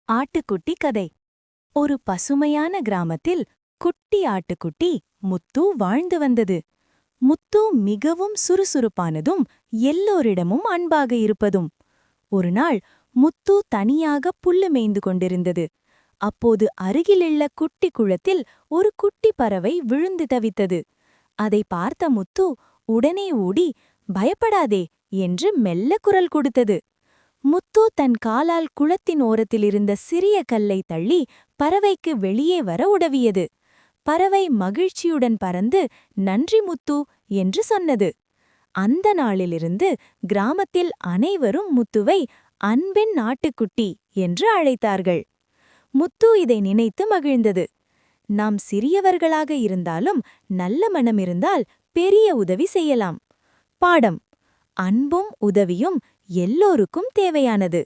ஆட்டுக்குட்டி கதை. ஒரு பசுமையான கிராமத்தில் குட்டி ஆட்டுக்குட்டி முத்து வாழ்ந்து வந்தது. முத்து மிகவும் சுறுசுறுப்பானதும் எல்லோரிடமும் அன்பாக இருப்பதும். ஒருநாள் முத்து தனியாக புல்லு மேய்ந்து கொண்டிருந்தது. அப்போது அருகிலுள்ள குட்டி குளத்தில் ஒரு குட்டி பறவை விழுந்து தவித்தது. அதை பார்த்த முத்து உடனே ஓடி, பயப்படாதே என்று மெல்ல குரல் கொடுத்தது. முத்து தன் காலால் குளத்தின் ஓரத்திலிருந்த சிறிய கல்லை தள்ளி பறவைக்கு வெளியே வர உதவியது. பறவை மகிழ்ச்சியுடன் பறந்து நன்றி முத்து என்று சொன்னது. அந்த நாளிலிருந்து கிராமத்தில் அனைவரும் முத்துவை அன்பின் நாட்டுக்குட்டி என்று அழைத்தார்கள். முத்து இதை நினைத்து மகிழ்ந்தது. நாம் சிறியவர்களாக இருந்தாலும் நல்ல மனம் இருந்தால் பெரிய உதவி செய்யலாம். பாடம்: அன்பும் உதவியும் எல்லோருக்கும் தேவையானது.